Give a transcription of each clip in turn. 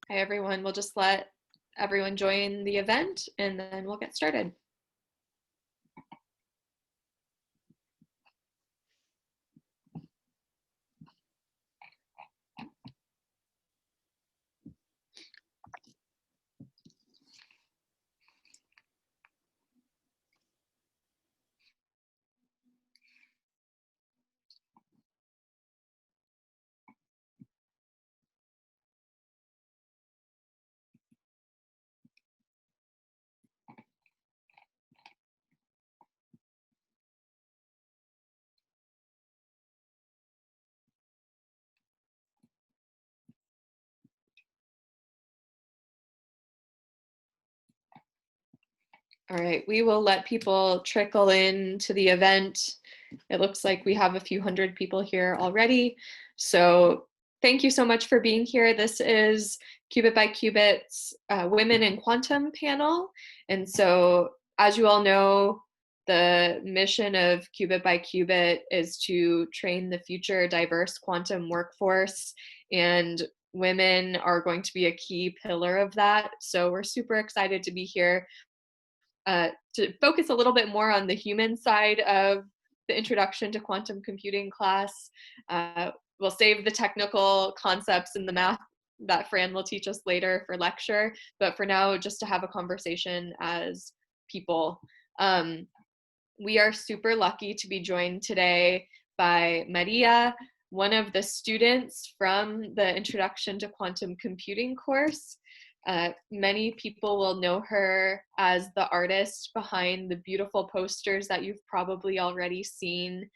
Hi, everyone. We'll just let everyone join the event and then we'll get started. All right, we will let people trickle in to the event. It looks like we have a few hundred people here already. So thank you so much for being here. This is Qubit by Qubit's Women in Quantum panel. And so as you all know, the mission of Qubit by Qubit is to train the future diverse quantum workforce, and women are going to be a key pillar of that. So we're super excited to be here to focus a little bit more on the human side of the introduction to quantum computing class. We'll save the technical concepts and the math that Fran will teach us later for lecture, but for now, just to have a conversation as people. We are super lucky to be joined today by Maria, one of the students from the Introduction to Quantum Computing course. Many people will know her as the artist behind the beautiful posters that you've probably already seen.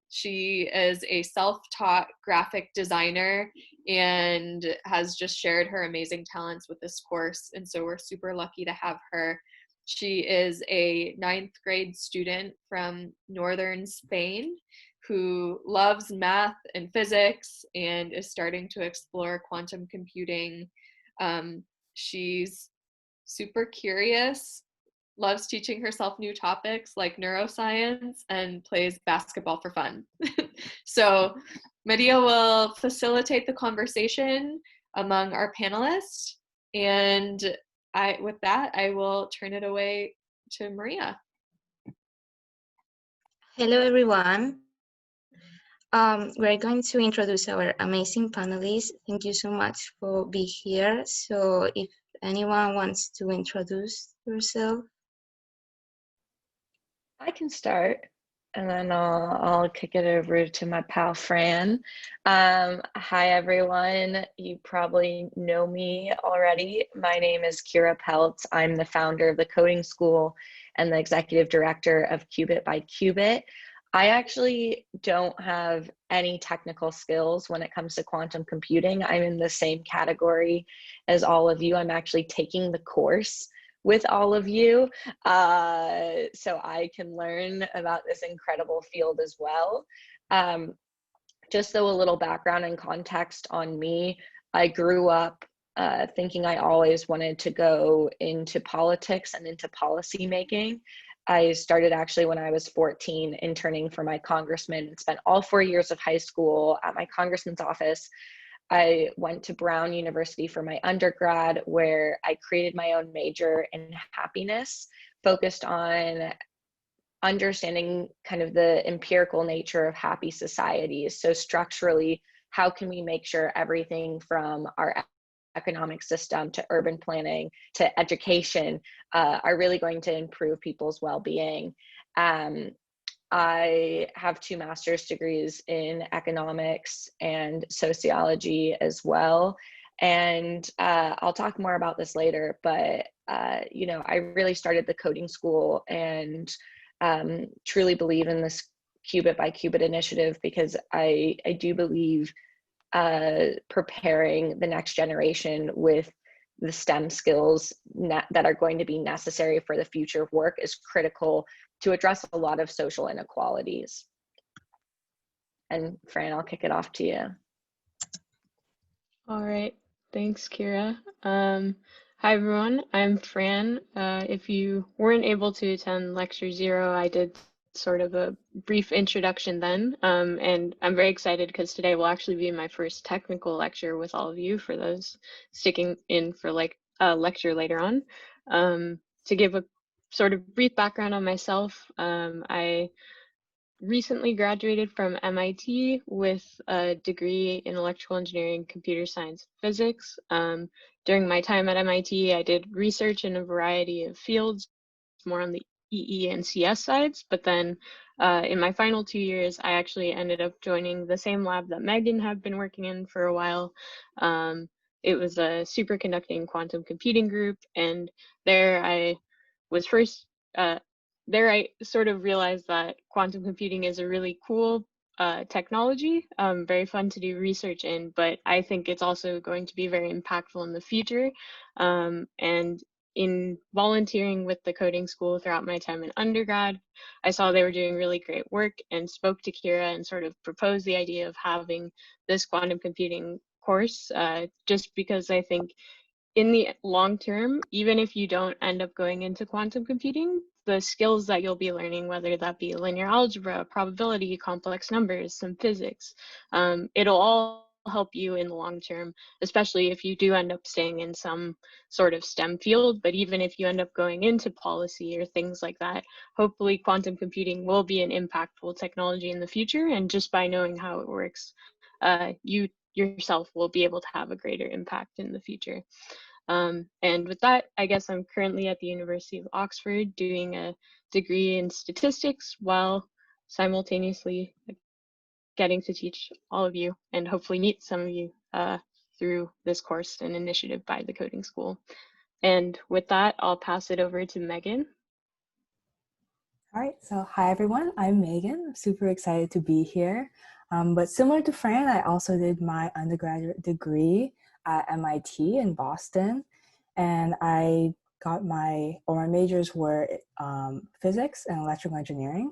She is a self-taught graphic designer and has just shared her amazing talents with this course. And so we're super lucky to have her. She is a 9th grade student from northern Spain who loves math and physics and is starting to explore quantum computing. She's super curious, loves teaching herself new topics like neuroscience, and plays basketball for fun. So Maria will facilitate the conversation among our panelists. And with that, I will turn it away to Maria. Hello, everyone. We're going to introduce our amazing panelists. Thank you so much for being here. So if anyone wants to introduce yourself. I can start, and then I'll kick it over to my pal Fran. Hi, everyone. You probably know me already. My name is Kira Peltz. I'm the founder of the coding school and the executive director of Qubit by Qubit. I actually don't have any technical skills when it comes to quantum computing. I'm in the same category as all of you. I'm actually taking the course with all of you, so I can learn about this incredible field as well. Just so a little background and context on me, I grew up thinking I always wanted to go into politics and into policy making. I started actually when I was 14, interning for my congressman, and spent all 4 years of high school at my congressman's office. I went to Brown University for my undergrad, where I created my own major in happiness, focused on understanding kind of the empirical nature of happy societies. So structurally, how can we make sure everything from our economic system to urban planning to education are really going to improve people's well-being? I have 2 master's degrees in economics and sociology as well. And I'll talk more about this later, but I really started the coding school and truly believe in this Qubit by Qubit initiative, because I do believe preparing the next generation with the STEM skills that are going to be necessary for the future of work is critical to address a lot of social inequalities. And Fran, I'll kick it off to you. All right, thanks, Kira. Hi, everyone. I'm Fran. If you weren't able to attend Lecture 0, I did sort of a brief introduction then. And I'm very excited because today will actually be my first technical lecture with all of you, for those sticking in for like a lecture later on. To give a sort of brief background on myself, I recently graduated from MIT with a degree in electrical engineering, computer science, physics. During my time at MIT, I did research in a variety of fields, more on the EE and CS sides, but then in my final 2 years, I actually ended up joining the same lab that Megan had been working in for a while. It was a superconducting quantum computing group, and there I was first there I sort of realized that quantum computing is a really cool technology, very fun to do research in, but I think it's also going to be very impactful in the future. And in volunteering with the coding school throughout my time in undergrad, I saw they were doing really great work and spoke to Kira and sort of proposed the idea of having this quantum computing course, just because I think in the long term, even if you don't end up going into quantum computing, the skills that you'll be learning, whether that be linear algebra, probability, complex numbers, some physics, it'll all help you in the long term, especially if you do end up staying in some sort of STEM field. But even if you end up going into policy or things like that, hopefully quantum computing will be an impactful technology in the future. And just by knowing how it works, you yourself will be able to have a greater impact in the future. And with that, I guess I'm currently at the University of Oxford doing a degree in statistics while simultaneously getting to teach all of you and hopefully meet some of you through this course and initiative by the coding school. And with that, I'll pass it over to Megan. All right, so hi everyone, I'm Megan. I'm super excited to be here. But similar to Fran, I also did my undergraduate degree at MIT in Boston, and I got my majors were physics and electrical engineering.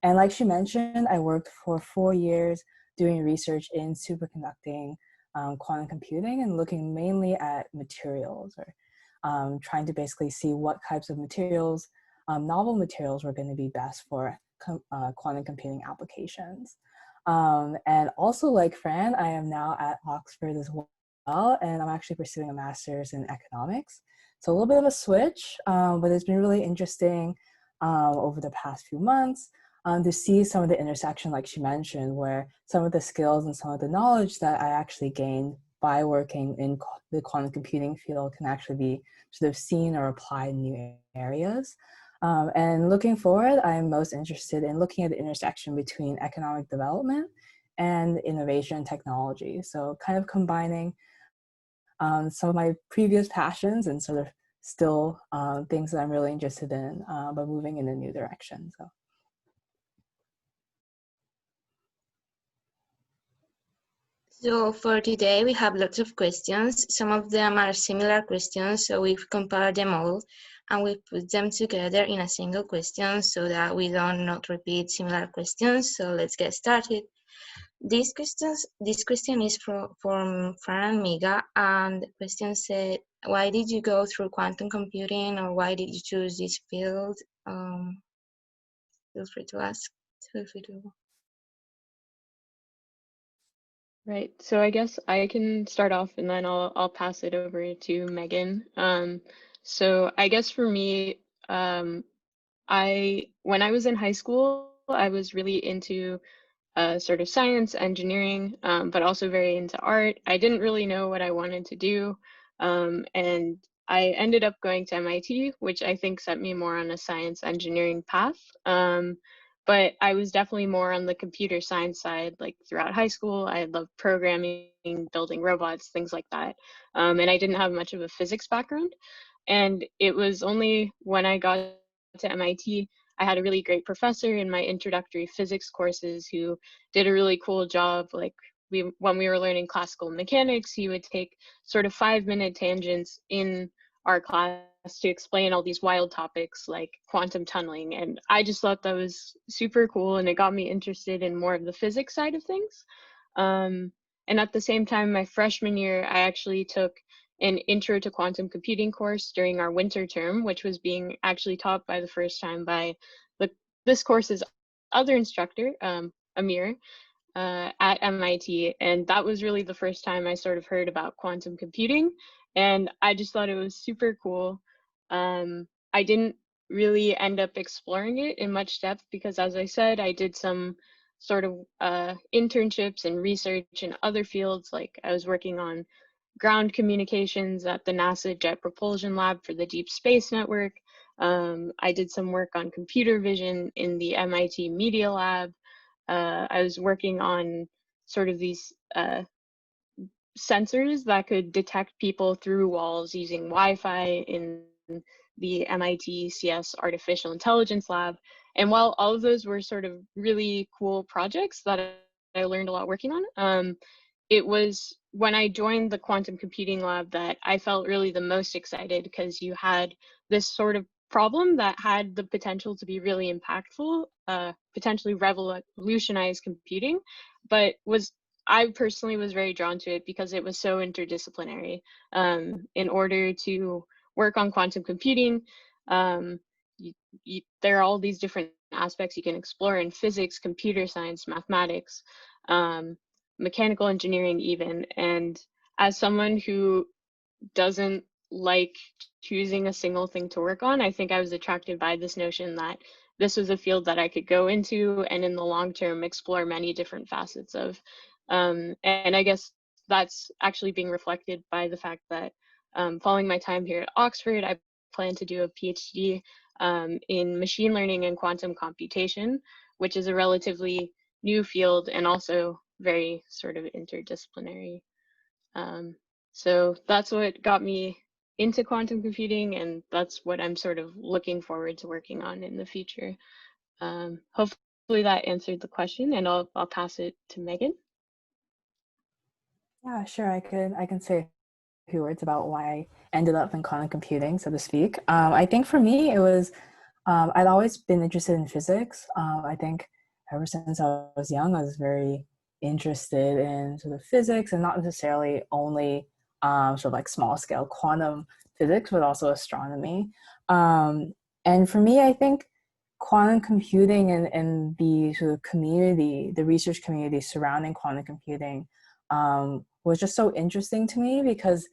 And like she mentioned, I worked for 4 years doing research in superconducting quantum computing and looking mainly at materials, or trying to basically see what types of materials, novel materials, were going to be best for quantum computing applications. And also, like Fran, I am now at Oxford as well, and I'm actually pursuing a master's in economics. So a little bit of a switch, but it's been really interesting over the past few months to see some of the intersection, like she mentioned, where some of the skills and some of the knowledge that I actually gained by working in the quantum computing field can actually be sort of seen or applied in new areas. And looking forward, I'm most interested in looking at the intersection between economic development and innovation technology. So kind of combining some of my previous passions and sort of still things that I'm really interested in, but moving in a new direction. So for today, we have lots of questions. Some of them are similar questions, so we've compared them all and we put them together in a single question so that we don't not repeat similar questions. So let's get started. This question is from Fran and Miga, and the question said, why did you go through quantum computing, or why did you choose this field? Feel free to ask. Feel free to. Right, so I guess I can start off and then I'll pass it over to Megan. So I guess for me, when I was in high school, I was really into sort of science, engineering, but also very into art. I didn't really know what I wanted to do, and I ended up going to MIT, which I think set me more on a science engineering path. But I was definitely more on the computer science side. Like throughout high school, I loved programming, building robots, things like that. And I didn't have much of a physics background. And it was only when I got to MIT, I had a really great professor in my introductory physics courses who did a really cool job. Like when we were learning classical mechanics, he would take sort of 5-minute tangents in our class to explain all these wild topics like quantum tunneling. And I just thought that was super cool, and it got me interested in more of the physics side of things. And at the same time, my freshman year, I actually took an intro to quantum computing course during our winter term, which was being actually taught by the first time by this course is other instructor, Amir, at MIT, and that was really the first time I sort of heard about quantum computing, and I just thought it was super cool. I didn't really end up exploring it in much depth because, as I said, I did some sort of internships and research in other fields. Like I was working on ground communications at the NASA Jet Propulsion Lab for the Deep Space Network. I did some work on computer vision in the MIT Media Lab. I was working on sort of these sensors that could detect people through walls using Wi-Fi in the MIT CS Artificial Intelligence Lab. And while all of those were sort of really cool projects that I learned a lot working on, it was when I joined the quantum computing lab that I felt really the most excited, because you had this sort of problem that had the potential to be really impactful, potentially revolutionize computing, but I personally was very drawn to it because it was so interdisciplinary. In order to work on quantum computing, there are all these different aspects you can explore in physics, computer science, mathematics, mechanical engineering even. And as someone who doesn't like choosing a single thing to work on, I think I was attracted by this notion that this was a field that I could go into and in the long term explore many different facets of. And I guess that's actually being reflected by the fact that following my time here at Oxford, I plan to do a PhD in machine learning and quantum computation, which is a relatively new field and also very sort of interdisciplinary. So that's what got me into quantum computing, and that's what I'm sort of looking forward to working on in the future. Hopefully that answered the question, and I'll pass it to Megan. Yeah, sure. I can say a few words about why I ended up in quantum computing, so to speak. I think for me, it was I'd always been interested in physics. I think ever since I was young, I was very interested in sort of physics, and not necessarily only sort of like small scale quantum physics, but also astronomy. And for me, I think quantum computing and the sort of community, the research community surrounding quantum computing was just so interesting to me, because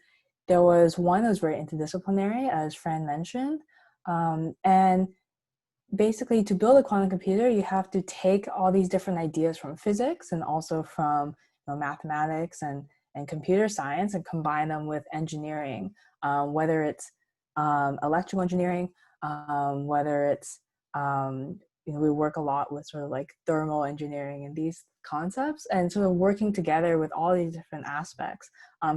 there was one that was very interdisciplinary, as Fran mentioned. And basically, to build a quantum computer, you have to take all these different ideas from physics and also from mathematics and computer science, and combine them with engineering, whether it's electrical engineering, whether it's we work a lot with sort of like thermal engineering and these concepts, and sort of working together with all these different aspects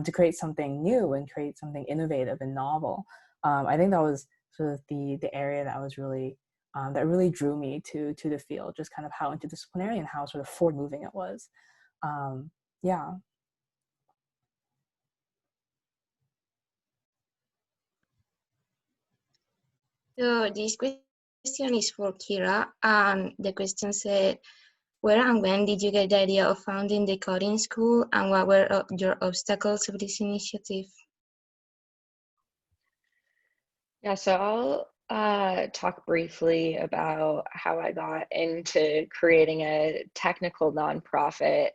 to create something new and create something innovative and novel. I think that was sort of the area that was really that really drew me to the field, just kind of how interdisciplinary and how sort of forward moving it was. Yeah. So this question is for Kira, and the question said, where and when did you get the idea of founding the coding school, and what were your obstacles of this initiative? Yeah, so I'll talk briefly about how I got into creating a technical nonprofit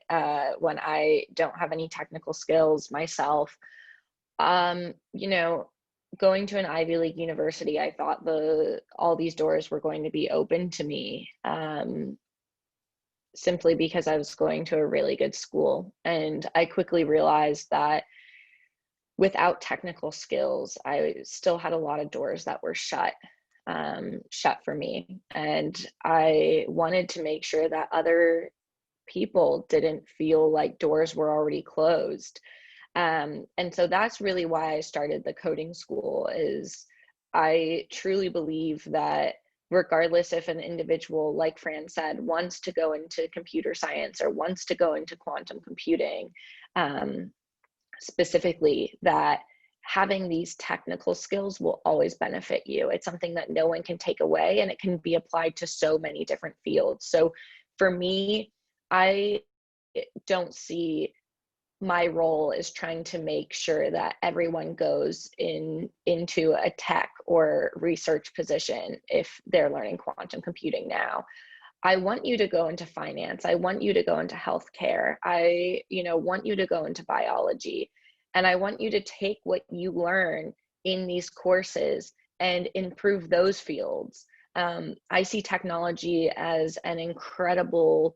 when I don't have any technical skills myself. You know, going to an Ivy League university, I thought all these doors were going to be open to me, simply because I was going to a really good school. And I quickly realized that without technical skills, I still had a lot of doors that were shut for me. And I wanted to make sure that other people didn't feel like doors were already closed. And so that's really why I started the coding school. Is I truly believe that regardless if an individual, like Fran said, wants to go into computer science or wants to go into quantum computing, specifically, that having these technical skills will always benefit you. It's something that no one can take away, and it can be applied to so many different fields. So for me, I don't see my role is trying to make sure that everyone goes into a tech or research position if they're learning quantum computing now. I want you to go into finance. I want you to go into healthcare. I, want you to go into biology. And I want you to take what you learn in these courses and improve those fields. I see technology as an incredible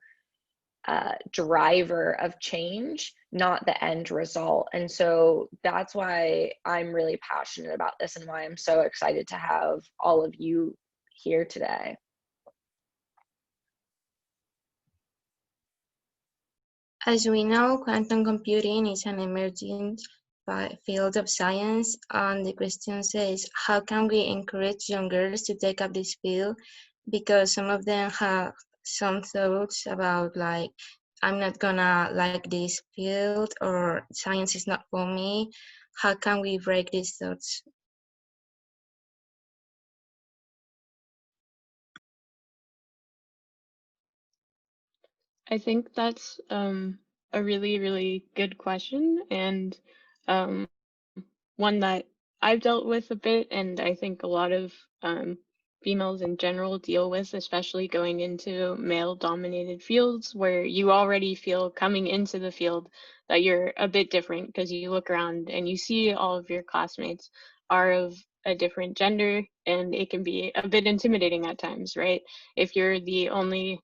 driver of change, not the end result. And so that's why I'm really passionate about this and why I'm so excited to have all of you here today. As we know, quantum computing is an emerging field of science, and the question says, how can we encourage young girls to take up this field? Because some of them have some thoughts about like, I'm not gonna like this field, or science is not for me. How can we break these thoughts? I think that's a really, really good question, and um, one that I've dealt with a bit, and I think a lot of females in general deal with, especially going into male-dominated fields where you already feel coming into the field that you're a bit different because you look around and you see all of your classmates are of a different gender, and it can be a bit intimidating at times, right? If you're the only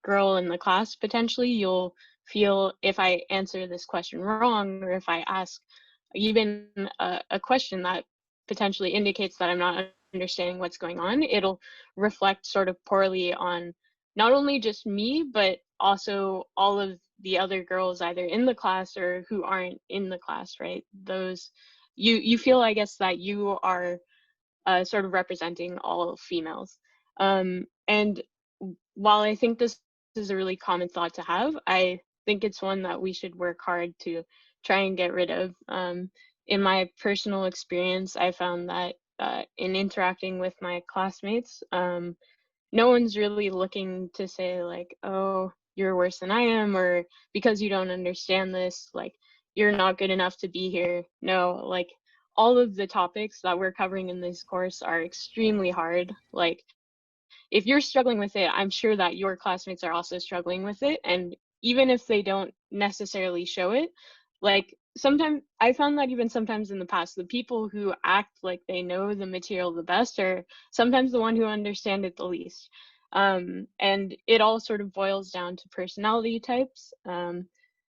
girl in the class, potentially you'll feel, if I answer this question wrong, or if I ask even a question that potentially indicates that I'm not understanding what's going on, it'll reflect sort of poorly on not only just me, but also all of the other girls either in the class or who aren't in the class, right? Those, you feel, I guess, that you are sort of representing all females. And while I think this is a really common thought to have, I think it's one that we should work hard to try and get rid of. In my personal experience, I found that in interacting with my classmates, no one's really looking to say like, oh, you're worse than I am, or because you don't understand this, like, you're not good enough to be here. No, like, all of the topics that we're covering in this course are extremely hard. Like, if you're struggling with it, I'm sure that your classmates are also struggling with it. And even if they don't necessarily show it, like, sometimes I found that even sometimes in the past, the people who act like they know the material the best are sometimes the one who understand it the least. And it all sort of boils down to personality types.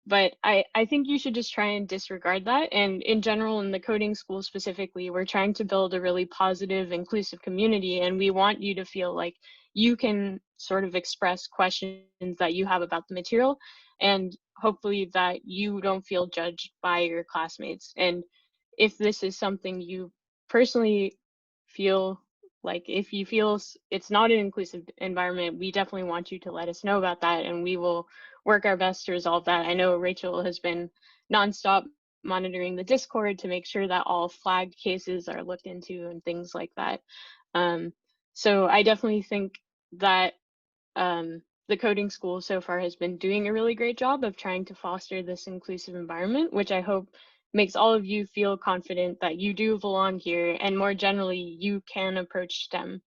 But I think you should just try and disregard that. And in general, in the coding school specifically, we're trying to build a really positive, inclusive community. And we want you to feel like you can sort of express questions that you have about the material, and hopefully that you don't feel judged by your classmates. And if this is something you personally feel like, if you feel it's not an inclusive environment, we definitely want you to let us know about that, and we will work our best to resolve that. I know Rachel has been nonstop monitoring the Discord to make sure that all flagged cases are looked into and things like that. So I definitely think that the coding school so far has been doing a really great job of trying to foster this inclusive environment, which I hope makes all of you feel confident that you do belong here, and more generally, you can approach STEM.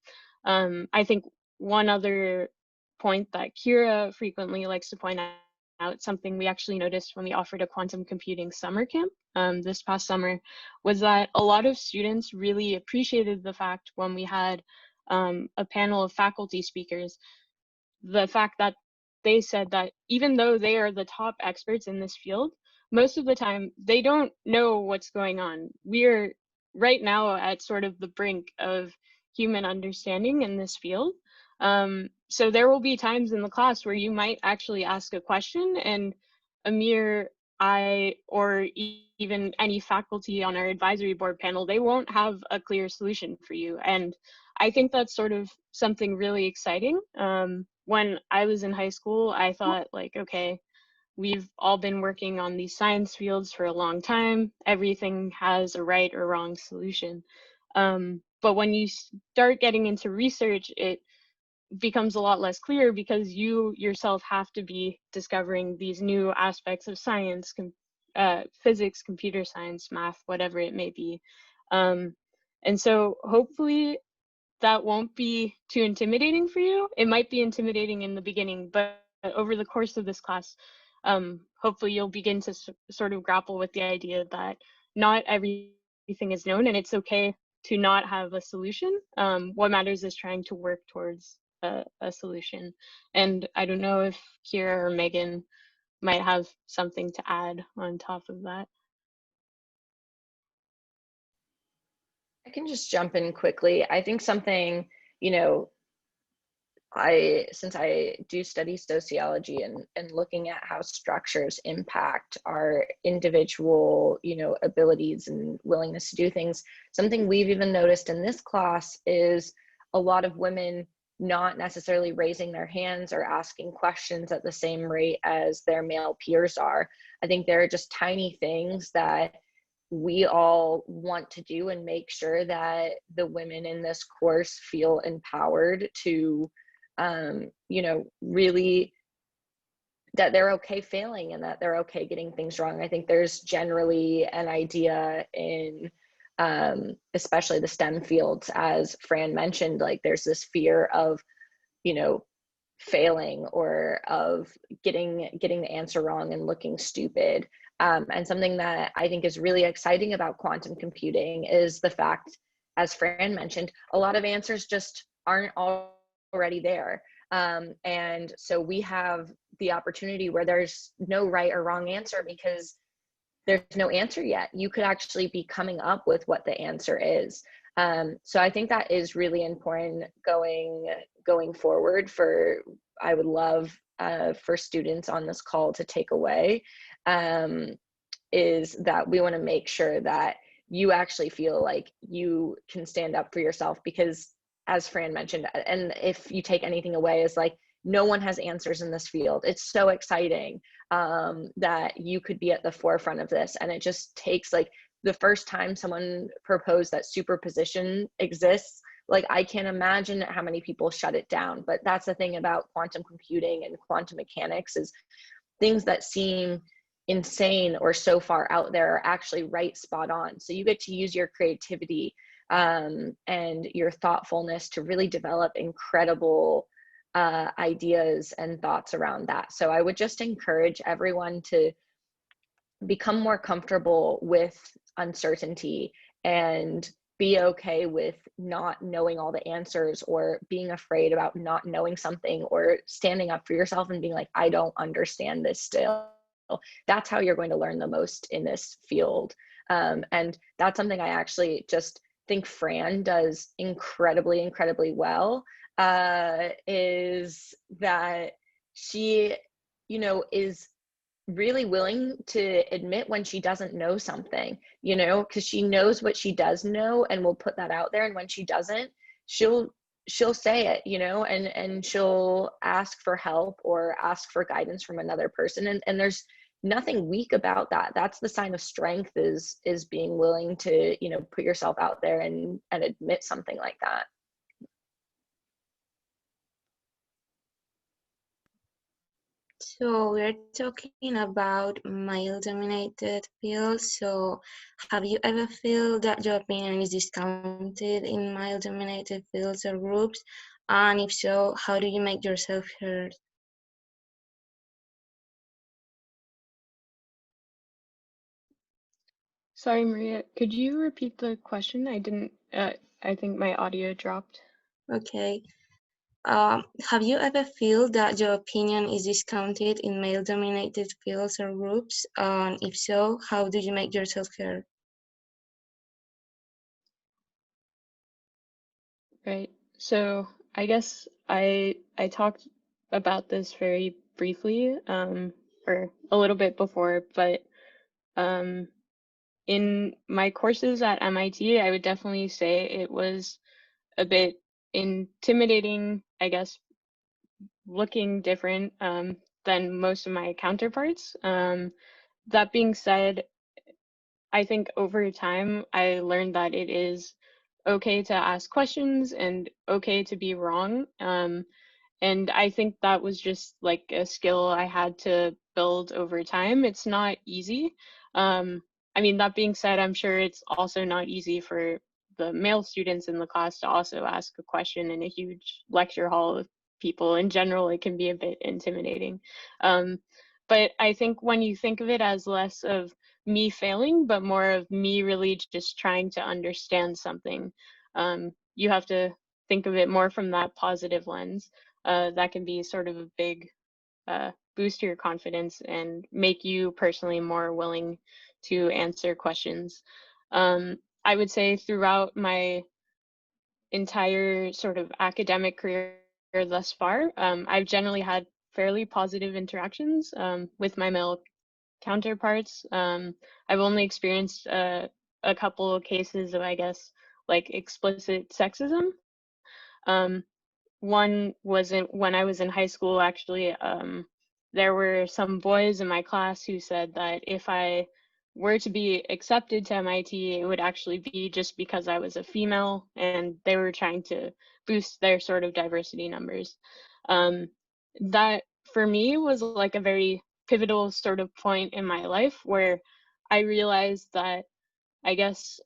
I think one other point that Kira frequently likes to point out, something we actually noticed when we offered a quantum computing summer camp this past summer, was that a lot of students really appreciated the fact when we had a panel of faculty speakers, the fact that they said that even though they are the top experts in this field, most of the time they don't know what's going on. We're right now at sort of the brink of human understanding in this field. So there will be times in the class where you might actually ask a question and Amir, I, or even any faculty on our advisory board panel, they won't have a clear solution for you. And I think that's sort of something really exciting. When I was in high school, I thought like, okay, we've all been working on these science fields for a long time. Everything has a right or wrong solution. But when you start getting into research, it becomes a lot less clear because you yourself have to be discovering these new aspects of science, physics, computer science, math, whatever it may be. And so hopefully that won't be too intimidating for you. It might be intimidating in the beginning, but over the course of this class, hopefully you'll begin to sort of grapple with the idea that not everything is known, and it's okay to not have a solution. What matters is trying to work towards a solution. And I don't know if Kira or Megan might have something to add on top of that. I can just jump in quickly. I think something, since I do study sociology and looking at how structures impact our individual, abilities and willingness to do things, something we've even noticed in this class is a lot of women not necessarily raising their hands or asking questions at the same rate as their male peers are. I think there are just tiny things that we all want to do and make sure that the women in this course feel empowered to really, that they're okay failing and that they're okay getting things wrong. I think there's generally an idea in especially the STEM fields, as Fran mentioned, like there's this fear of failing or of getting the answer wrong and looking stupid. And something that I think is really exciting about quantum computing is the fact, as Fran mentioned, a lot of answers just aren't already there. And so we have the opportunity where there's no right or wrong answer because there's no answer yet. You could actually be coming up with what the answer is. So I think that is really important going forward. I would love for students on this call to take away is that we want to make sure that you actually feel like you can stand up for yourself, because as Fran mentioned, and if you take anything away, is like no one has answers in this field. It's so exciting that you could be at the forefront of this. And it just takes, like, the first time someone proposed that superposition exists, like I can't imagine how many people shut it down. But that's the thing about quantum computing and quantum mechanics, is things that seem insane or so far out there are actually right spot on. So you get to use your creativity and your thoughtfulness to really develop incredible ideas and thoughts around that. So I would just encourage everyone to become more comfortable with uncertainty and be okay with not knowing all the answers, or being afraid about not knowing something, or standing up for yourself and being like, I don't understand this still. That's how you're going to learn the most in this field. And that's something I actually just think Fran does incredibly well, is that she, is really willing to admit when she doesn't know something, because she knows what she does know and will put that out there. And when she doesn't, she'll say it, and she'll ask for help or ask for guidance from another person. And there's nothing weak about that. That's the sign of strength, is being willing to, put yourself out there and admit something like that. So we're talking about male-dominated fields. So have you ever felt that your opinion is discounted in male-dominated fields or groups? And if so, how do you make yourself heard? Sorry, Maria, could you repeat the question? I didn't, I think my audio dropped. Okay. Have you ever felt that your opinion is discounted in male-dominated fields or groups? And if so, how do you make yourself heard? Right. So I guess I talked about this very briefly, or a little bit before, but in my courses at MIT, I would definitely say it was a bit intimidating, I guess, looking different than most of my counterparts. That being said, I think over time, I learned that it is okay to ask questions and okay to be wrong. And I think that was just like a skill I had to build over time. It's not easy. I mean, that being said, I'm sure it's also not easy for the male students in the class to also ask a question in a huge lecture hall of people. In general, it can be a bit intimidating. But I think when you think of it as less of me failing, but more of me really just trying to understand something, you have to think of it more from that positive lens. That can be sort of a big boost your confidence and make you personally more willing to answer questions. I would say throughout my entire sort of academic career thus far, I've generally had fairly positive interactions with my male counterparts. I've only experienced a couple of cases of, I guess, like explicit sexism. One wasn't when I was in high school, actually. There were some boys in my class who said that if I were to be accepted to MIT, it would actually be just because I was a female, and they were trying to boost their sort of diversity numbers. That for me was like a very pivotal sort of point in my life where I realized that I guess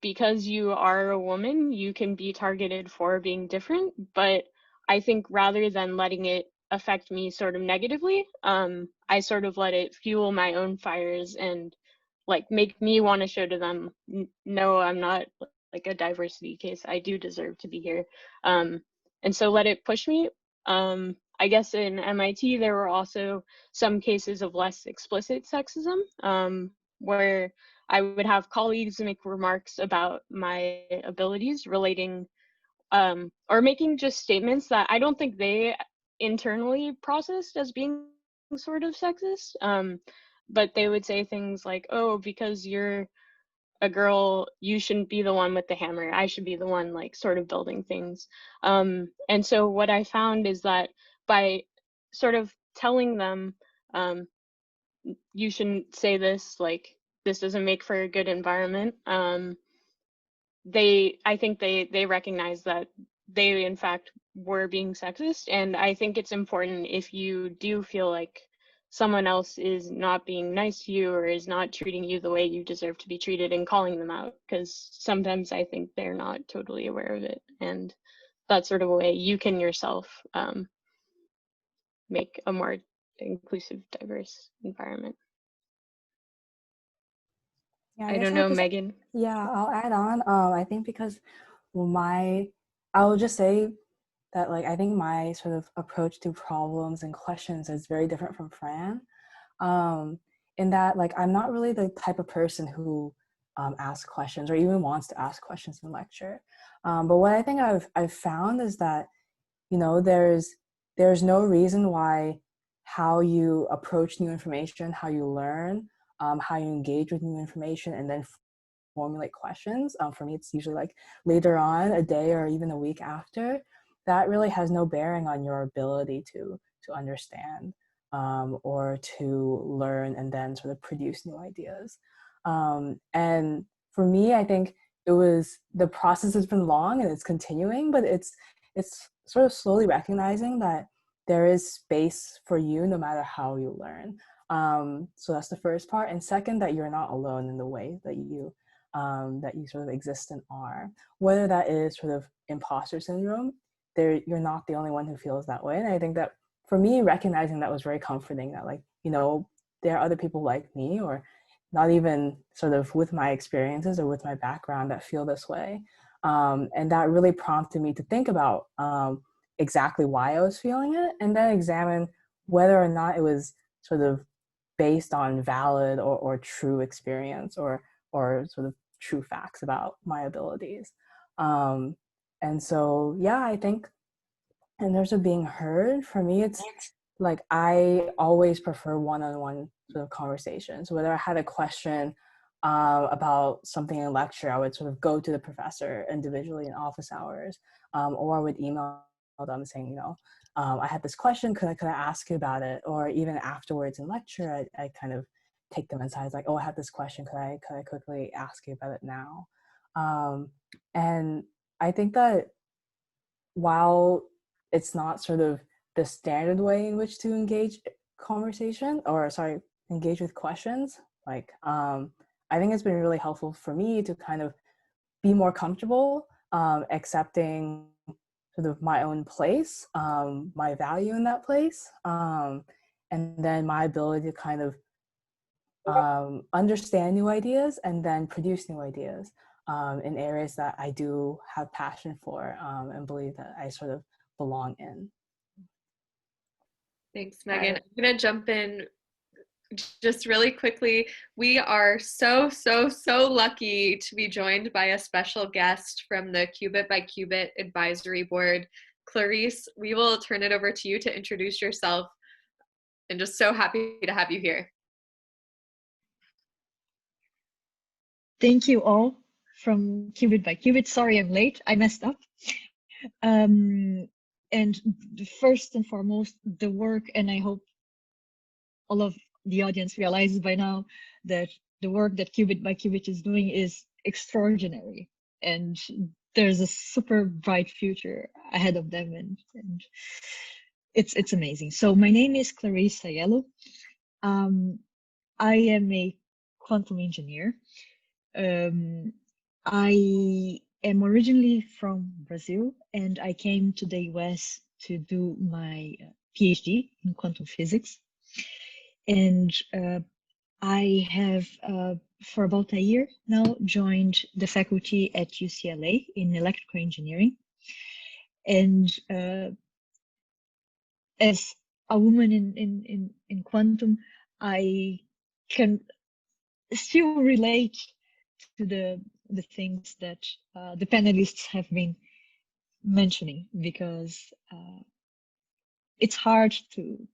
because you are a woman, you can be targeted for being different. But I think rather than letting it affect me sort of negatively, I sort of let it fuel my own fires and like make me want to show to them, no, I'm not like a diversity case. I do deserve to be here. And so let it push me. I guess in MIT, there were also some cases of less explicit sexism, where I would have colleagues make remarks about my abilities relating or making just statements that I don't think they internally processed as being sort of sexist. But they would say things like, oh, because you're a girl, you shouldn't be the one with the hammer. I should be the one like sort of building things. And so what I found is that by sort of telling them, you shouldn't say this, like this doesn't make for a good environment, I think they recognize that they in fact were being sexist. And I think it's important, if you do feel like someone else is not being nice to you or is not treating you the way you deserve to be treated, and calling them out, because sometimes I think they're not totally aware of it, and that's sort of a way you can yourself make a more inclusive, diverse environment. Yeah, I guess don't I'll know, just, Megan. yeah, I'll add on. I think because I will just say that like I think my sort of approach to problems and questions is very different from Fran. In that like I'm not really the type of person who asks questions or even wants to ask questions in lecture. But what I think I've found is that, you know, there's no reason why how you approach new information, how you learn, how you engage with new information, and then formulate questions. For me, it's usually like later on, a day or even a week after. That really has no bearing on your ability to understand or to learn and then sort of produce new ideas. And for me, I think the process has been long and it's continuing, but it's sort of slowly recognizing that there is space for you no matter how you learn. So that's the first part. And second, that you're not alone in the way that you sort of exist and are. Whether that is sort of imposter syndrome, you're not the only one who feels that way. And I think that for me, recognizing that was very comforting, that like, you know, there are other people like me, or not even sort of with my experiences or with my background, that feel this way. And that really prompted me to think about exactly why I was feeling it, and then examine whether or not it was sort of based on valid or true experience or sort of true facts about my abilities. And so, yeah, I think in terms of being heard, for me, it's like I always prefer one-on-one sort of conversations. Whether I had a question about something in lecture, I would sort of go to the professor individually in office hours, or I would email them saying, you know, I had this question, could I ask you about it? Or even afterwards in lecture, I kind of take them inside, like, oh, I had this question, could I quickly ask you about it now? And I think that while it's not sort of the standard way in which to engage conversation, or sorry, engage with questions, like I think it's been really helpful for me to kind of be more comfortable accepting sort of my own place, my value in that place, and then my ability to kind of understand new ideas and then produce new ideas in areas that I do have passion for and believe that I sort of belong in. Thanks, Megan. I'm going to jump in just really quickly. We are so lucky to be joined by a special guest from the Qubit by Qubit Advisory Board. Clarice, we will turn it over to you to introduce yourself, and just so happy to have you here. Thank you all from Qubit by Qubit. Sorry I'm late, I messed up. And first and foremost, the work, and I hope all of the audience realizes by now that the work that Qubit by Qubit is doing is extraordinary, and there's a super bright future ahead of them, and it's amazing. So my name is Clarice Aiello. I am a quantum engineer. I am originally from Brazil, and I came to the US to do my PhD in quantum physics. And I have, for about a year now, joined the faculty at UCLA in electrical engineering. And as a woman in quantum, I can still relate to the things that the panelists have been mentioning, because it's hard to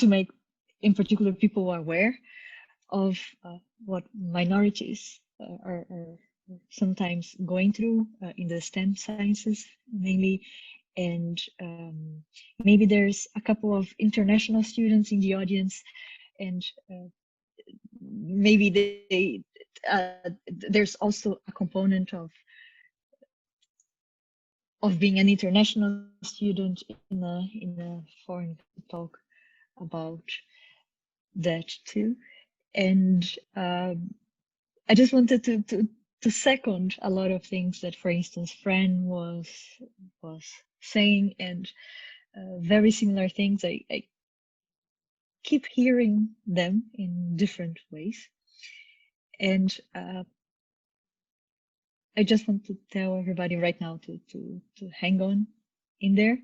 make, in particular, people aware of what minorities are sometimes going through in the STEM sciences, mainly. And maybe there's a couple of international students in the audience, and maybe there's also a component of being an international student in a foreign talk about that too. And I just wanted to second a lot of things that, for instance, Fran was saying, and very similar things. I keep hearing them in different ways. And I just want to tell everybody right now to hang on in there,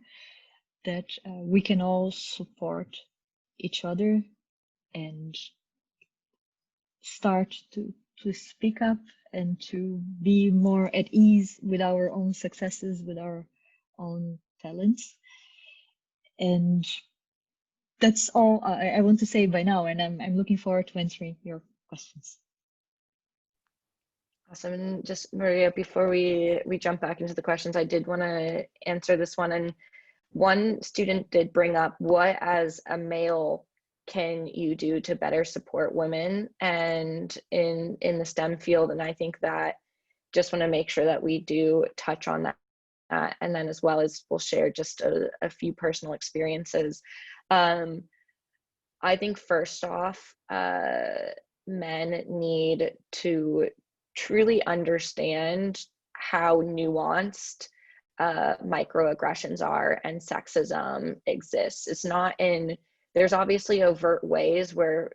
that we can all support each other and start to speak up and to be more at ease with our own successes, with our own talents. And that's all I want to say by now, and I'm looking forward to answering your questions. Awesome. And just, Maria, before we jump back into the questions, I did want to answer this one. And one student did bring up, what as a male can you do to better support women and in the STEM field? And I think that just want to make sure that we do touch on that. And then as well as we'll share just a few personal experiences. I think first off, men need to truly understand how nuanced microaggressions are and sexism exists. It's not there's obviously overt ways where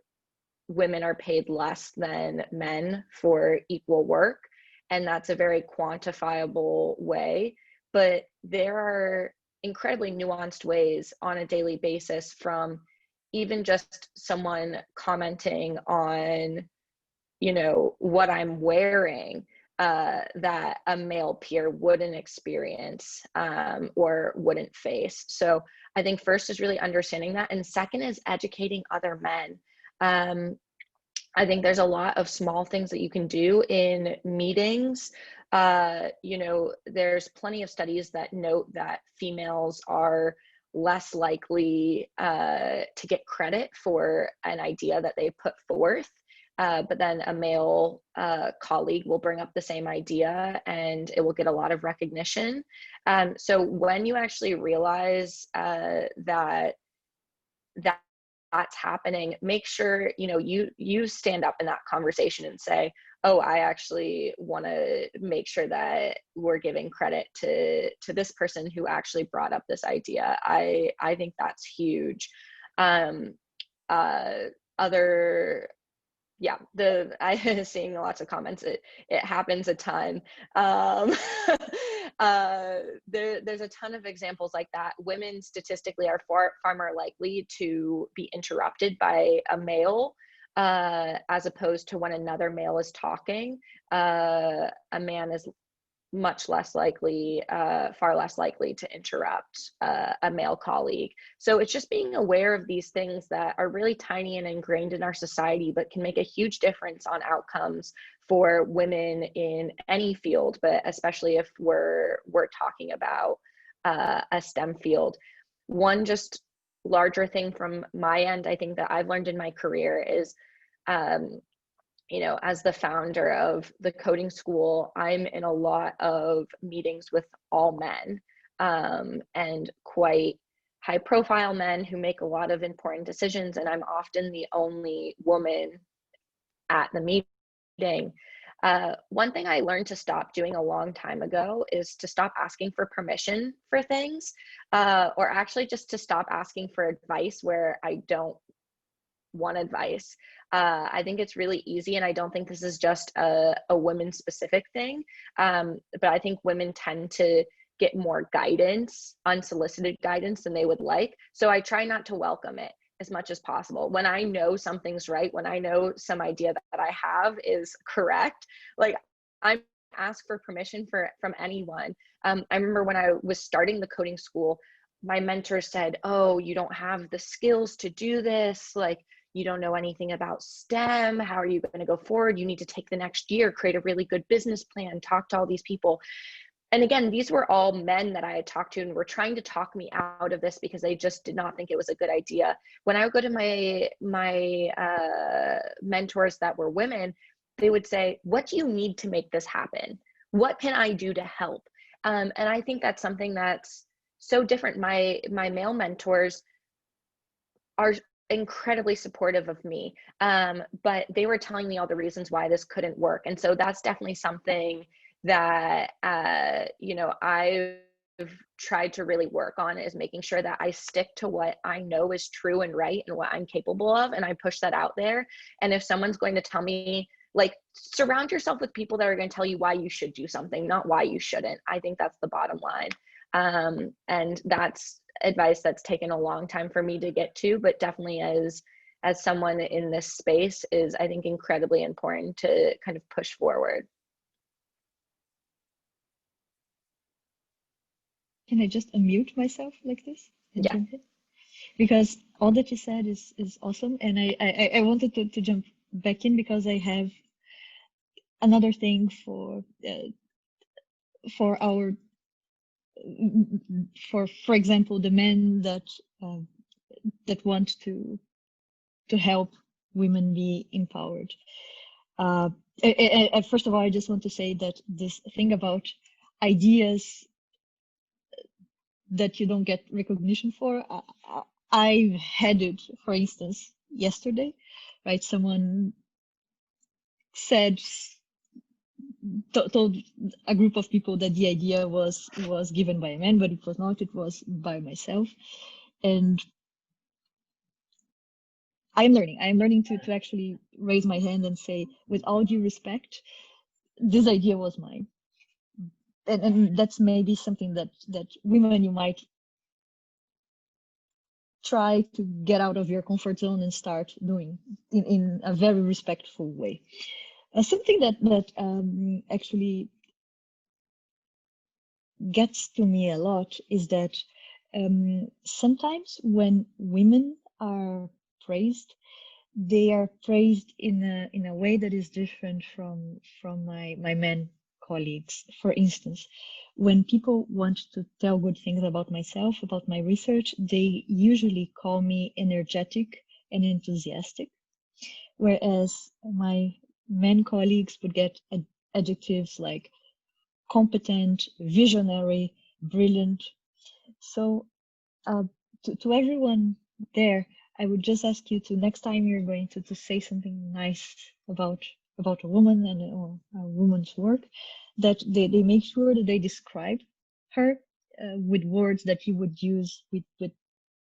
women are paid less than men for equal work, and that's a very quantifiable way, but there are incredibly nuanced ways on a daily basis, from even just someone commenting on, you know, what I'm wearing, that a male peer wouldn't experience or wouldn't face. So I think first is really understanding that, and second is educating other men. I think there's a lot of small things that you can do in meetings. You know, there's plenty of studies that note that females are less likely to get credit for an idea that they put forth. But then a male colleague will bring up the same idea and it will get a lot of recognition. So when you actually realize that that's happening, make sure, you know, you stand up in that conversation and say, oh, I actually want to make sure that we're giving credit to this person who actually brought up this idea. I think that's huge. Yeah, I seeing lots of comments. It happens a ton. There's a ton of examples like that. Women statistically are far more likely to be interrupted by a male as opposed to when another male is talking. A man is much less likely, far less likely to interrupt a male colleague. So it's just being aware of these things that are really tiny and ingrained in our society, but can make a huge difference on outcomes for women in any field, but especially if we're talking about a STEM field. One just larger thing from my end, I think that I've learned in my career is, you know, as the founder of the coding school, I'm in a lot of meetings with all men, and quite high profile men who make a lot of important decisions. And I'm often the only woman at the meeting. One thing I learned to stop doing a long time ago is to stop asking for permission for things, or actually just to stop asking for advice where I don't want advice. I think it's really easy, and I don't think this is just a women specific thing, but I think women tend to get more guidance, unsolicited guidance, than they would like. So I try not to welcome it as much as possible. When I know something's right, when I know some idea that I have is correct, like I'm ask for permission from anyone. I remember when I was starting the coding school, my mentor said, oh, you don't have the skills to do this, like you don't know anything about STEM. How are you going to go forward? You need to take the next year, create a really good business plan, talk to all these people. And again, these were all men that I had talked to and were trying to talk me out of this because they just did not think it was a good idea. When I would go to my mentors that were women, they would say, what do you need to make this happen? What can I do to help? And I think that's something that's so different. My male mentors are incredibly supportive of me, but they were telling me all the reasons why this couldn't work. And so that's definitely something that you know, I've tried to really work on, is making sure that I stick to what I know is true and right and what I'm capable of, and I push that out there. And if someone's going to tell me, like, surround yourself with people that are going to tell you why you should do something, not why you shouldn't. I think that's the bottom line. And that's advice that's taken a long time for me to get to, but definitely as someone in this space is, I think, incredibly important to kind of push forward. Can I just unmute myself like this and Yeah. jump in? Because all that you said is awesome, and I wanted to jump back in because I have another thing for our for example, the men that want to help women be empowered. First of all, I just want to say that this thing about ideas that you don't get recognition for, I had it, for instance, yesterday, right? Someone said, told a group of people that the idea was given by a man, but it was not, it was by myself. And I'm learning to actually raise my hand and say, with all due respect, this idea was mine. And that's maybe something that women, you might try to get out of your comfort zone and start doing in a very respectful way. Something that actually gets to me a lot is that sometimes when women are praised, they are praised in a way that is different from my men colleagues. For instance, when people want to tell good things about myself, about my research, they usually call me energetic and enthusiastic, whereas my men colleagues would get adjectives like competent, visionary, brilliant. So to everyone there, I would just ask you to, next time you're going to say something nice about a woman and or a woman's work, that they make sure that they describe her with words that you would use with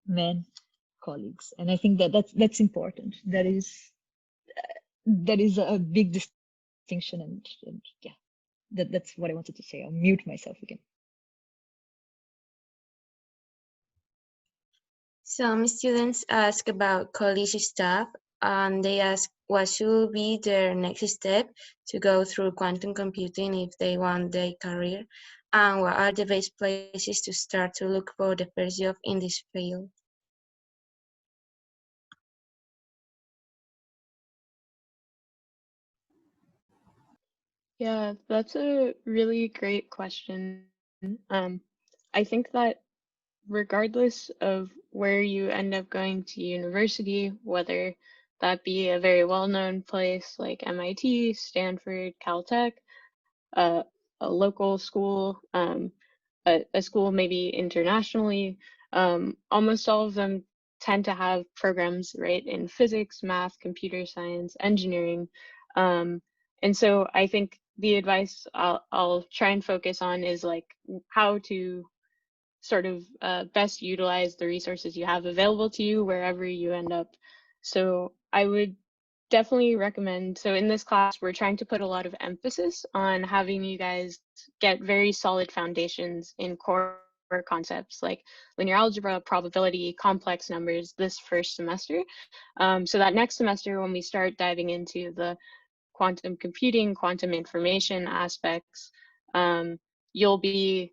men colleagues. And I think that that's important. That is a big distinction, and yeah, that's what I wanted to say. I'll mute myself again. Some students ask about college stuff, and they ask what should be their next step to go through quantum computing if they want their career, and what are the best places to start to look for the first job in this field. Yeah, that's a really great question. I think that regardless of where you end up going to university, whether that be a very well-known place like MIT, Stanford, Caltech, uh, a local school, a school maybe internationally, almost all of them tend to have programs, right, in physics, math, computer science, engineering. And so I think the advice I'll try and focus on is like how to sort of best utilize the resources you have available to you wherever you end up. So I would definitely recommend, so in this class, we're trying to put a lot of emphasis on having you guys get very solid foundations in core concepts like linear algebra, probability, complex numbers this first semester. So that next semester, when we start diving into the quantum computing, quantum information aspects, you'll be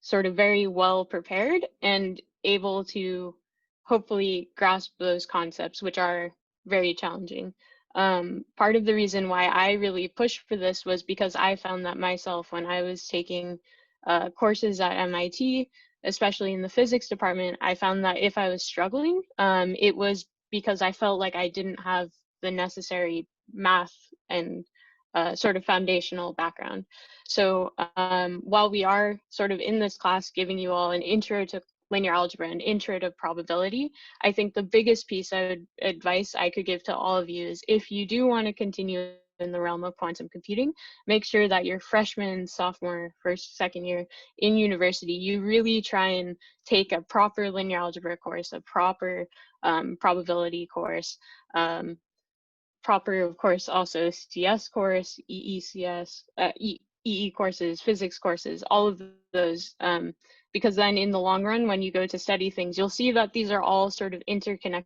sort of very well prepared and able to hopefully grasp those concepts, which are very challenging. Part of the reason why I really pushed for this was because I found that myself when I was taking courses at MIT, especially in the physics department, I found that if I was struggling, it was because I felt like I didn't have the necessary math and sort of foundational background. So while we are sort of in this class giving you all an intro to linear algebra and intro to probability, I think the biggest piece of advice I could give to all of you is if you do want to continue in the realm of quantum computing, make sure that your freshman, sophomore, first, second year in university, you really try and take a proper linear algebra course, a proper probability course, proper, of course, also CS course, EECS, EE courses, physics courses, all of those, because then in the long run, when you go to study things, you'll see that these are all sort of interconnected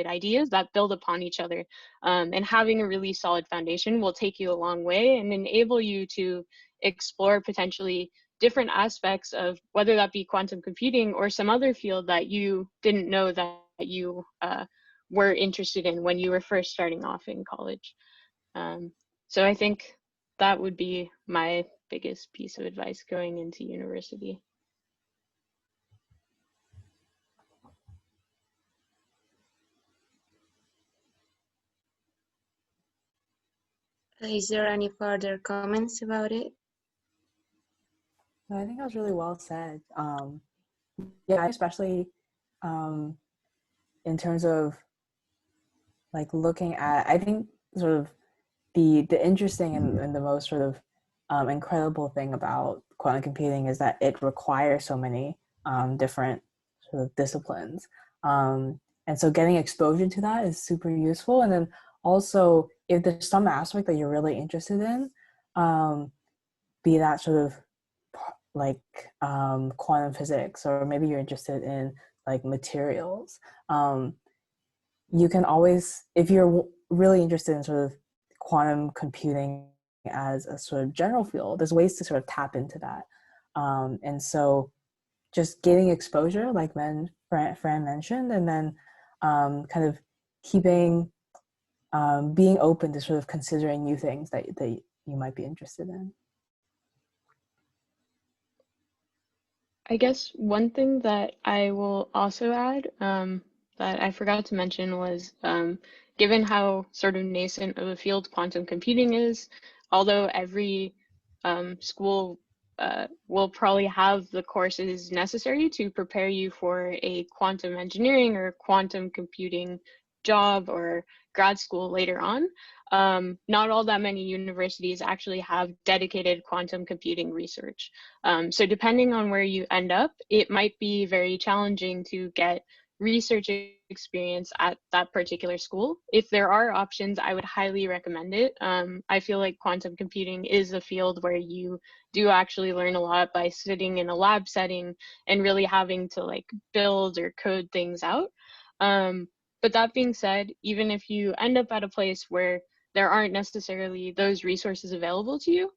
ideas that build upon each other. And having a really solid foundation will take you a long way and enable you to explore potentially different aspects of whether that be quantum computing or some other field that you didn't know that you were interested in when you were first starting off in college. So I think that would be my biggest piece of advice going into university. Is there any further comments about it? I think that was really well said. Yeah, especially in terms of like looking at, I think sort of the interesting and the most sort of incredible thing about quantum computing is that it requires so many different sort of disciplines. And so getting exposure to that is super useful. And then also, if there's some aspect that you're really interested in, be that sort of like quantum physics, or maybe you're interested in like materials, you can always, if you're really interested in sort of quantum computing as a sort of general field, there's ways to sort of tap into that. And so just getting exposure, like Fran mentioned, and then kind of keeping, being open to sort of considering new things that you might be interested in. I guess one thing that I will also add that I forgot to mention was given how sort of nascent of a field quantum computing is, although every school will probably have the courses necessary to prepare you for a quantum engineering or quantum computing job or grad school later on. Not all that many universities actually have dedicated quantum computing research. So depending on where you end up, it might be very challenging to get research experience at that particular school. If there are options, I would highly recommend it. I feel like quantum computing is a field where you do actually learn a lot by sitting in a lab setting and really having to like build or code things out. But that being said, even if you end up at a place where there aren't necessarily those resources available to you,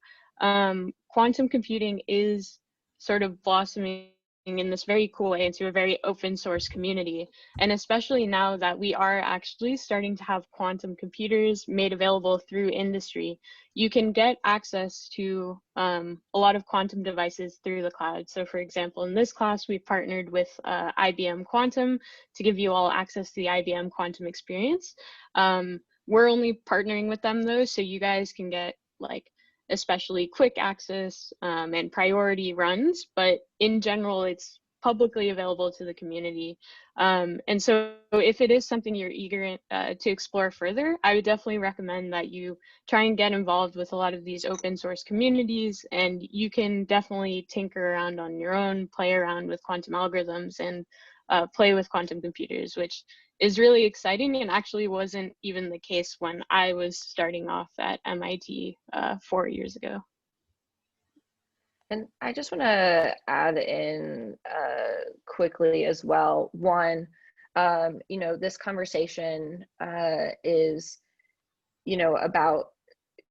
quantum computing is sort of blossoming in this very cool way into a very open source community. And especially now that we are actually starting to have quantum computers made available through industry, you can get access to a lot of quantum devices through the cloud. So for example, in this class, we partnered with IBM Quantum to give you all access to the IBM Quantum experience. We're only partnering with them though, so you guys can get like especially quick access and priority runs, but in general, it's publicly available to the community. And so if it is something you're eager to explore further, I would definitely recommend that you try and get involved with a lot of these open source communities, and you can definitely tinker around on your own, play around with quantum algorithms and play with quantum computers, which is really exciting and actually wasn't even the case when I was starting off at MIT 4 years ago. And I just want to add in quickly as well. One, you know, this conversation is, you know, about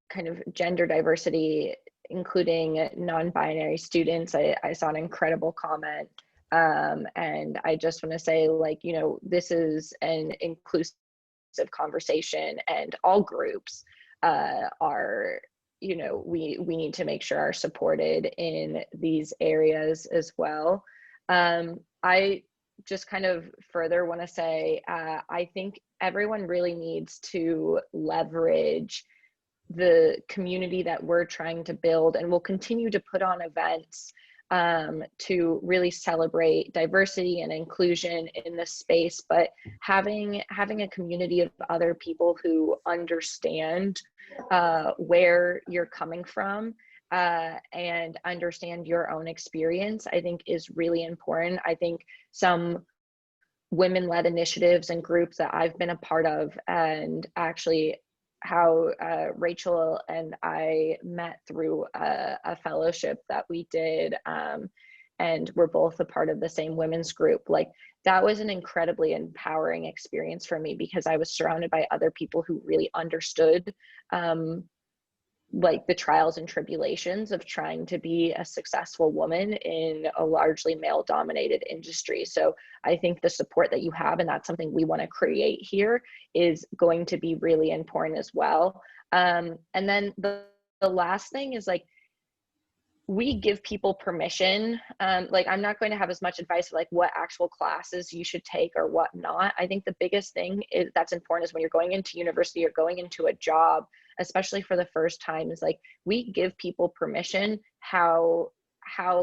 kind of gender diversity, including non-binary students. I saw an incredible comment. And I just want to say, like, you know, this is an inclusive conversation, and all groups are, you know, we need to make sure are supported in these areas as well. I just kind of further want to say, I think everyone really needs to leverage the community that we're trying to build, and we'll continue to put on events to really celebrate diversity and inclusion in this space, but having a community of other people who understand where you're coming from and understand your own experience, I think is really important. I think some women-led initiatives and groups that I've been a part of, and actually how Rachel and I met through a fellowship that we did, and we're both a part of the same women's group. Like, that was an incredibly empowering experience for me, because I was surrounded by other people who really understood like the trials and tribulations of trying to be a successful woman in a largely male dominated industry. So I think the support that you have, and that's something we want to create here, is going to be really important as well. And then the last thing is, like, we give people permission. Like, I'm not going to have as much advice of like what actual classes you should take or what not. I think the biggest thing is that's important is when you're going into university or going into a job, especially for the first time, is like, we give people permission how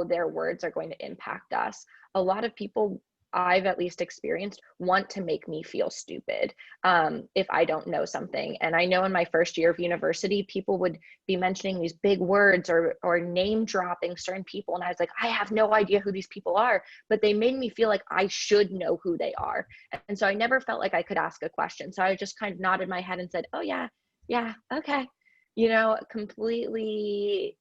their words are going to impact us. A lot of people, I've at least experienced, want to make me feel stupid if I don't know something. And I know in my first year of university, people would be mentioning these big words or name dropping certain people. And I was like, I have no idea who these people are, but they made me feel like I should know who they are. And so I never felt like I could ask a question. So I just kind of nodded my head and said, oh yeah, okay. You know, completely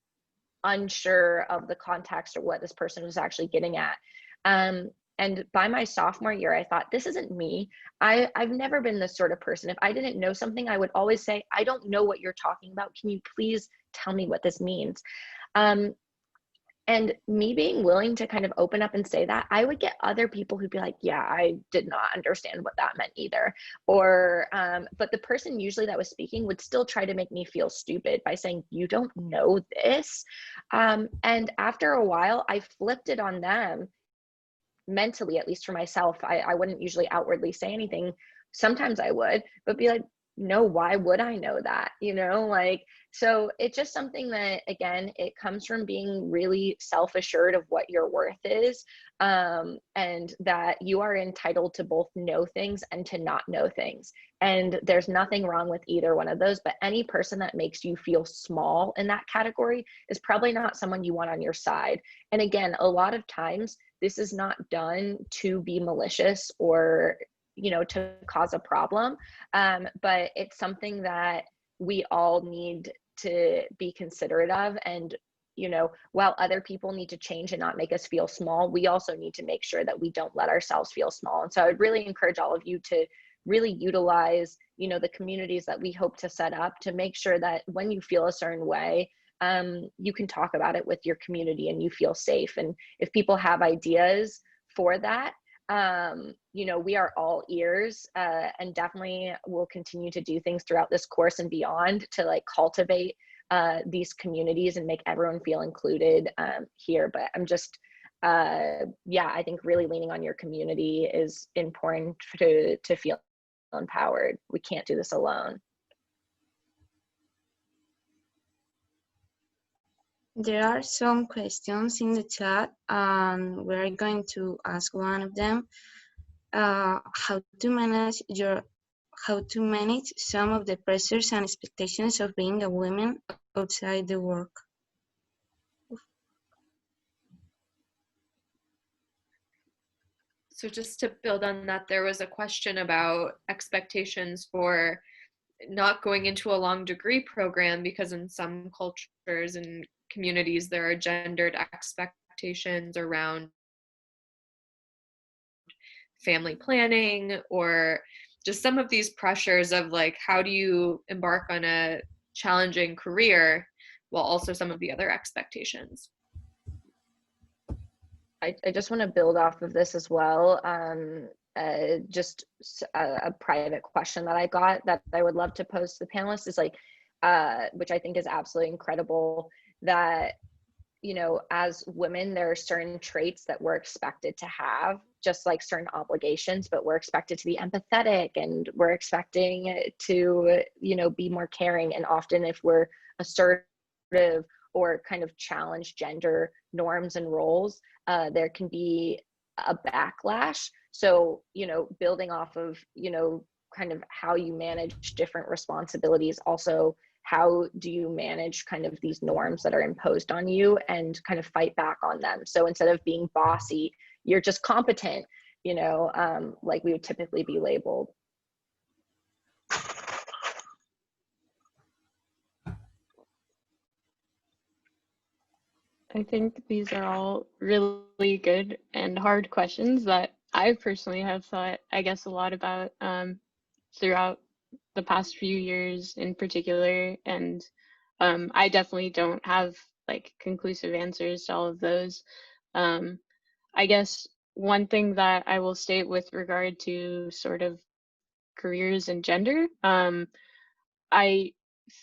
unsure of the context or what this person was actually getting at. And by my sophomore year, I thought, this isn't me. I've never been this sort of person. If I didn't know something, I would always say, I don't know what you're talking about. Can you please tell me what this means? And me being willing to kind of open up and say that, I would get other people who'd be like, yeah, I did not understand what that meant either. Or, but the person usually that was speaking would still try to make me feel stupid by saying, you don't know this. And after a while, I flipped it on them. Mentally, at least for myself, I wouldn't usually outwardly say anything. Sometimes I would, but be like, no, why would I know that? You know, like, so it's just something that, again, it comes from being really self-assured of what your worth is, and that you are entitled to both know things and to not know things. And there's nothing wrong with either one of those, but any person that makes you feel small in that category is probably not someone you want on your side. And again, a lot of times this is not done to be malicious or, you know, to cause a problem. But it's something that we all need to be considerate of. And, you know, while other people need to change and not make us feel small, we also need to make sure that we don't let ourselves feel small. And so I would really encourage all of you to really utilize, you know, the communities that we hope to set up to make sure that when you feel a certain way, you can talk about it with your community and you feel safe. And if people have ideas for that, you know, we are all ears, and definitely will continue to do things throughout this course and beyond to like cultivate these communities and make everyone feel included here. But I'm just, yeah, I think really leaning on your community is important to feel empowered. We can't do this alone. There are some questions in the chat, and we're going to ask one of them. How to manage some of the pressures and expectations of being a woman outside the work. So just to build on that, there was a question about expectations for not going into a long degree program, because in some cultures and communities there are gendered expectations around family planning, or just some of these pressures of like, how do you embark on a challenging career while also some of the other expectations. I just want to build off of this as well. Just a private question that I got that I would love to pose to the panelists is like, which I think is absolutely incredible, that, you know, as women, there are certain traits that we're expected to have, just like certain obligations, but we're expected to be empathetic and we're expecting to, you know, be more caring. And often if we're assertive or kind of challenge gender norms and roles, there can be a backlash. So, you know, building off of, you know, kind of how you manage different responsibilities, also how do you manage kind of these norms that are imposed on you and kind of fight back on them. So instead of being bossy, you're just competent, you know, like we would typically be labeled. I think these are all really good and hard questions that I personally have thought, I guess, a lot about throughout the past few years in particular. And I definitely don't have like conclusive answers to all of those. I guess one thing that I will state with regard to sort of careers and gender, I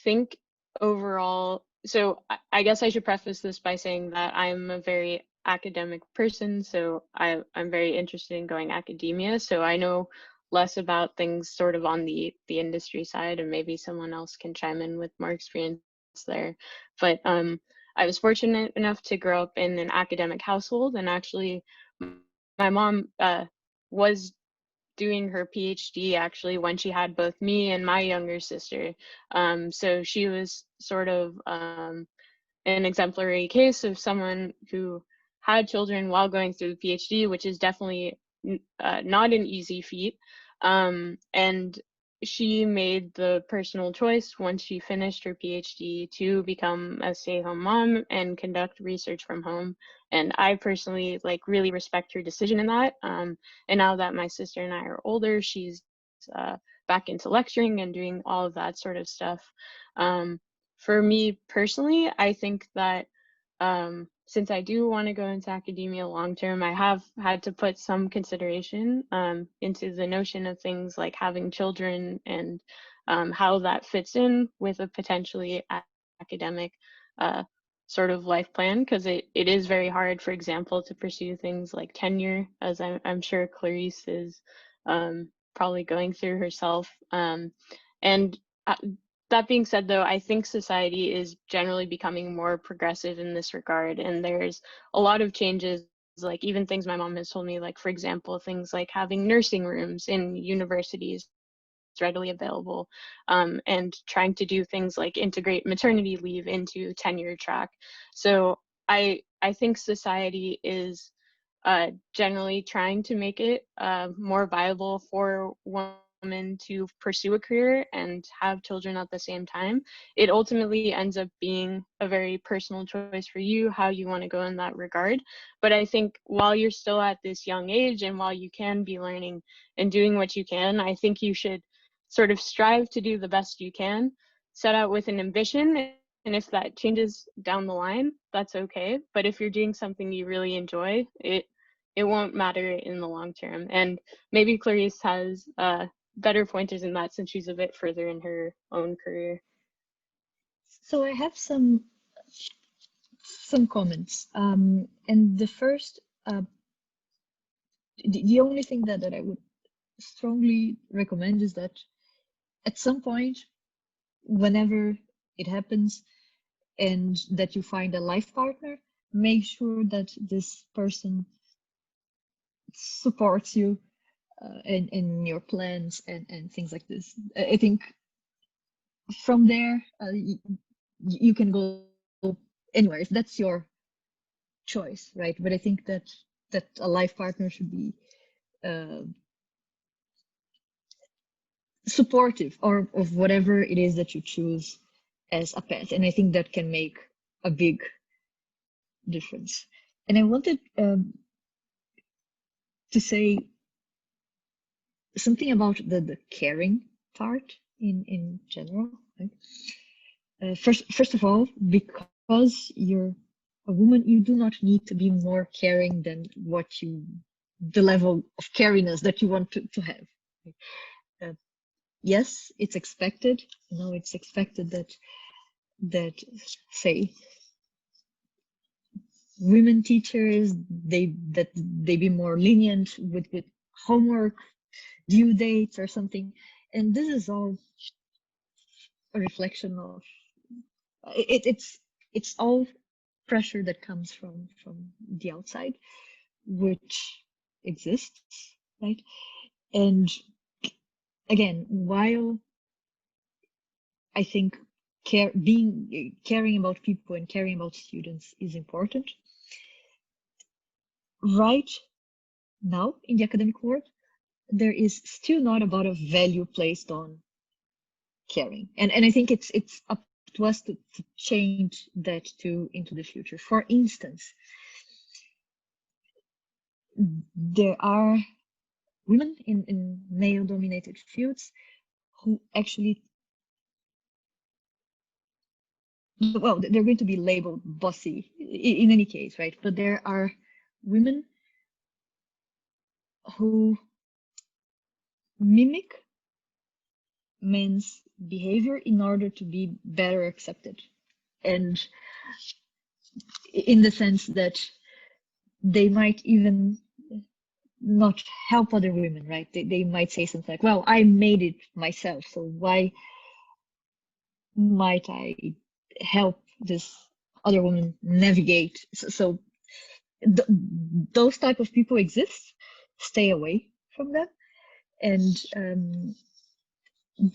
think overall, so I guess I should preface this by saying that I'm a very academic person, so I'm very interested in going academia, so I know less about things sort of on the industry side, and maybe someone else can chime in with more experience there. But I was fortunate enough to grow up in an academic household, and actually my mom was doing her PhD actually when she had both me and my younger sister. So she was sort of an exemplary case of someone who had children while going through the PhD, which is definitely not an easy feat. And she made the personal choice once she finished her PhD to become a stay-at-home mom and conduct research from home. And I personally like really respect her decision in that. And now that my sister and I are older, she's back into lecturing and doing all of that sort of stuff. For me personally, I think that since I do want to go into academia long term, I have had to put some consideration into the notion of things like having children and how that fits in with a potentially academic sort of life plan, because it is very hard, for example, to pursue things like tenure, as I'm sure Clarice is probably going through herself. And that being said, though, I think society is generally becoming more progressive in this regard, and there's a lot of changes, like even things my mom has told me, like, for example, things like having nursing rooms in universities readily available, and trying to do things like integrate maternity leave into tenure track. So I think society is generally trying to make it more viable for women to pursue a career and have children at the same time. It ultimately ends up being a very personal choice for you, how you want to go in that regard. But I think while you're still at this young age and while you can be learning and doing what you can, I think you should sort of strive to do the best you can, set out with an ambition, and if that changes down the line, that's okay. But if you're doing something you really enjoy, it won't matter in the long term. And maybe Clarice has better pointers in that since she's a bit further in her own career. So I have some comments. And the first, the only thing that I would strongly recommend is that at some point, whenever it happens and that you find a life partner, make sure that this person supports you in your plans and things like this. I think from there, you can go anywhere if that's your choice, right? But I think that a life partner should be supportive or of whatever it is that you choose as a path, and I think that can make a big difference. And I wanted to say something about the caring part in general, right? First of all, because you're a woman, you do not need to be more caring than the level of cariness that you want to have. Yes, it's expected. No, it's expected that say women teachers they be more lenient with homework, due dates or something, and this is all a reflection of it's all pressure that comes from the outside, which exists, right? And again, while I think caring about people and caring about students is important, right now in the academic world, there is still not about a value placed on caring, and I think it's up to us to change that into the future. For instance, there are women in male-dominated fields who actually, well, they're going to be labeled bossy in any case, right? But there are women who mimic men's behavior in order to be better accepted, and in the sense that they might even not help other women, right? They might say something like, well, I made it myself, so why might I help this other woman navigate? So those type of people exist. Stay away from them. And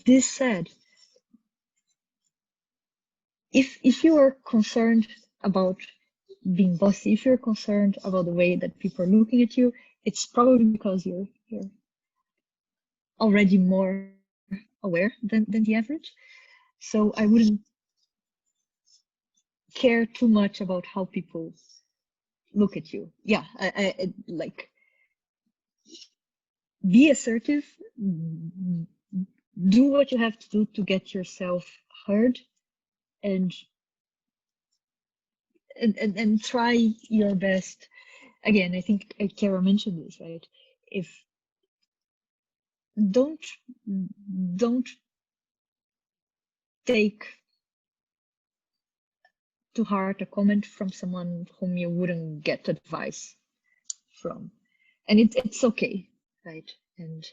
this said, if you are concerned about being bossy, if you're concerned about the way that people are looking at you, it's probably because you're already more aware than the average. So I wouldn't care too much about how people look at you. Yeah, I like, be assertive, do what you have to do to get yourself heard, and try your best. Again, I think Kara mentioned this, right? If don't take to heart a comment from someone whom you wouldn't get advice from, and it's okay, right? And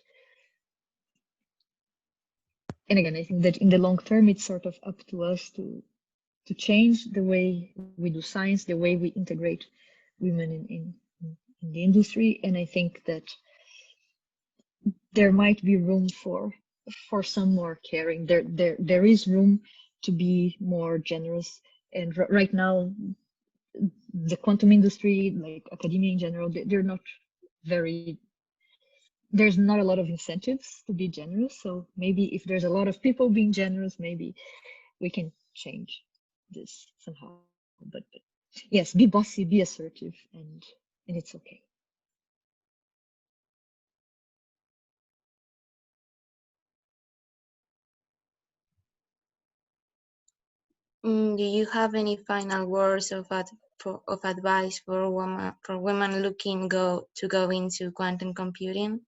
And again, I think that in the long term, it's sort of up to us to change the way we do science, the way we integrate women in the industry. And I think that there might be room for some more caring. There is room to be more generous. And right now, the quantum industry, like academia in general, they're not very. There's not a lot of incentives to be generous. So maybe if there's a lot of people being generous, maybe we can change this somehow. But yes, be bossy, be assertive, and it's okay. Do you have any final words of advice for women looking to go into quantum computing?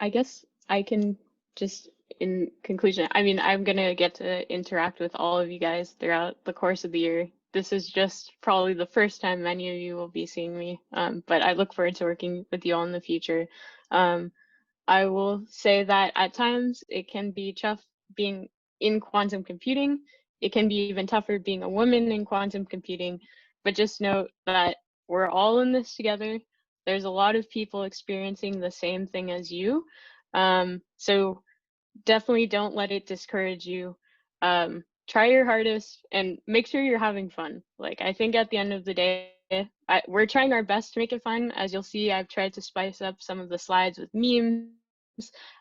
I guess I can just, in conclusion, I mean, I'm gonna get to interact with all of you guys throughout the course of the year. This is just probably the first time many of you will be seeing me, but I look forward to working with you all in the future. I will say that at times it can be tough being in quantum computing. It can be even tougher being a woman in quantum computing, but just note that we're all in this together. There's a lot of people experiencing the same thing as you. So definitely don't let it discourage you. Try your hardest and make sure you're having fun. Like, I think at the end of the day, we're trying our best to make it fun. As you'll see, I've tried to spice up some of the slides with memes.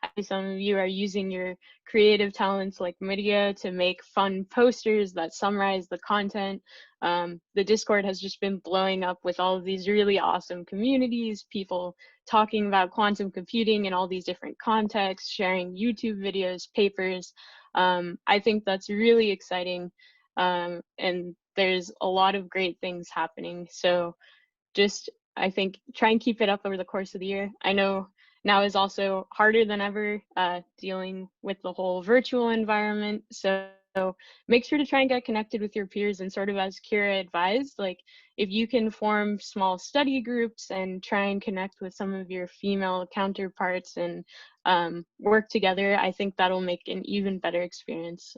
I see some of you are using your creative talents like media to make fun posters that summarize the content. The Discord has just been blowing up with all of these really awesome communities, people talking about quantum computing in all these different contexts, sharing YouTube videos, papers. I think that's really exciting. And there's a lot of great things happening. So just, I think, try and keep it up over the course of the year. I know now is also harder than ever, dealing with the whole virtual environment. So make sure to try and get connected with your peers, and sort of as Kira advised, like if you can form small study groups and try and connect with some of your female counterparts and work together, I think that'll make an even better experience.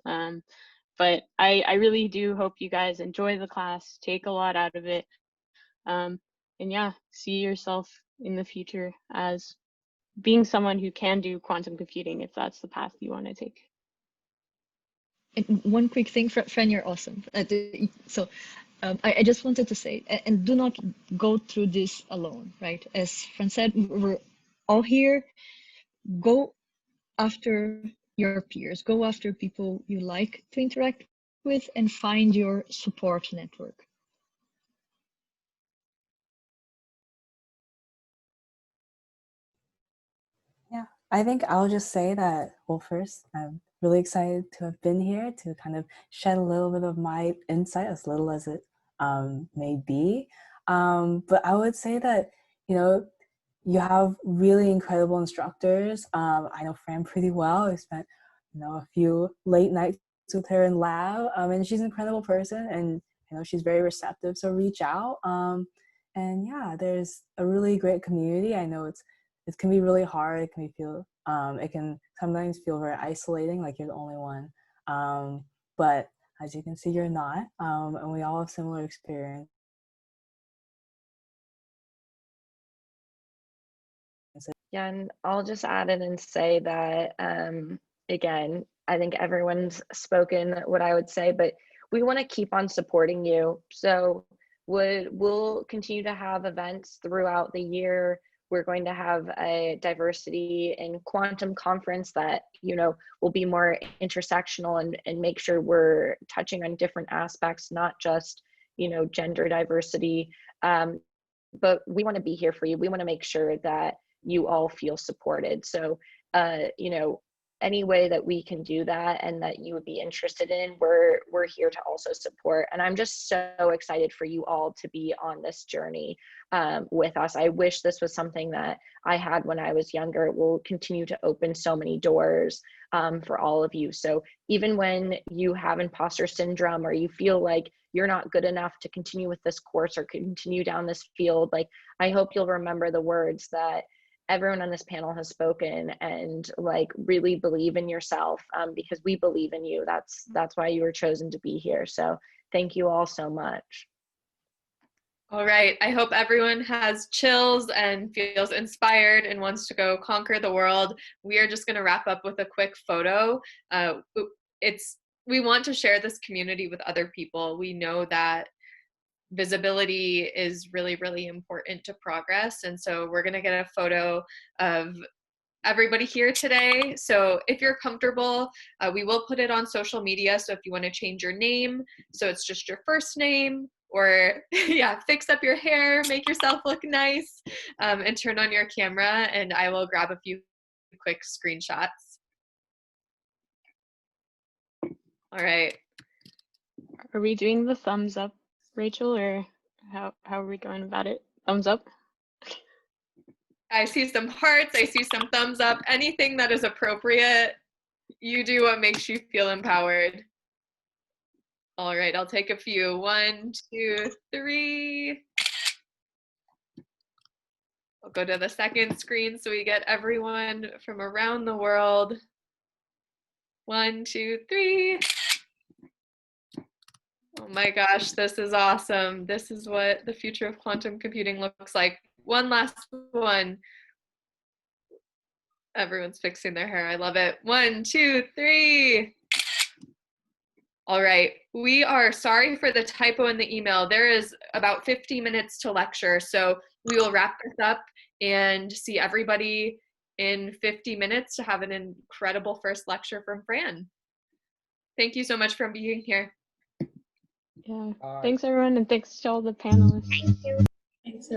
But I really do hope you guys enjoy the class, take a lot out of it. And yeah, see yourself in the future as being someone who can do quantum computing if that's the path you want to take. And one quick thing, Fran, you're awesome. So I just wanted to say, and do not go through this alone, right? As Fran said, we're all here. Go after your peers, go after people you like to interact with, and find your support network. Yeah, I think I'll just say that, well, first, I'm really excited to have been here to kind of shed a little bit of my insight, as little as it may be. But I would say that, you know, you have really incredible instructors. I know Fran pretty well. I spent, a few late nights with her in lab, and she's an incredible person, and she's very receptive. So reach out. And yeah, there's a really great community. I know it can be really hard. It can feel it can sometimes feel very isolating, like you're the only one. But as you can see, you're not, and we all have similar experience. Yeah, and I'll just add in and say that, again, I think everyone's spoken what I would say, but we want to keep on supporting you. So we'll continue to have events throughout the year. We're going to have a diversity and quantum conference that, will be more intersectional and make sure we're touching on different aspects, not just, gender diversity. But we want to be here for you. We want to make sure that you all feel supported. So, any way that we can do that and that you would be interested in, we're here to also support. And I'm just so excited for you all to be on this journey with us. I wish this was something that I had when I was younger. It will continue to open so many doors for all of you. So even when you have imposter syndrome or you feel like you're not good enough to continue with this course or continue down this field, like, I hope you'll remember the words that everyone on this panel has spoken, and like really believe in yourself, because we believe in you. That's why you were chosen to be here. So thank you all so much. All right, I hope everyone has chills and feels inspired and wants to go conquer the world. We are just gonna wrap up with a quick photo. We want to share this community with other people. We know that visibility is really, really important to progress. And so we're gonna get a photo of everybody here today. So if you're comfortable, we will put it on social media. So if you want to change your name, so it's just your first name, or yeah, fix up your hair, make yourself look nice, and turn on your camera, and I will grab a few quick screenshots. All right. Are we doing the thumbs up, Rachel, or how are we going about it? Thumbs up? I see some hearts, I see some thumbs up. Anything that is appropriate. You do what makes you feel empowered. All right, I'll take a few. 1, 2, 3. I'll go to the second screen so we get everyone from around the world. 1, 2, 3. Oh my gosh, this is awesome. This is what the future of quantum computing looks like. One last one. Everyone's fixing their hair. I love it. 1, 2, 3. All right. We are sorry for the typo in the email. There is about 50 minutes to lecture. So we will wrap this up and see everybody in 50 minutes to have an incredible first lecture from Fran. Thank you so much for being here. Yeah. Thanks, everyone, and thanks to all the panelists. Thank you. Thanks.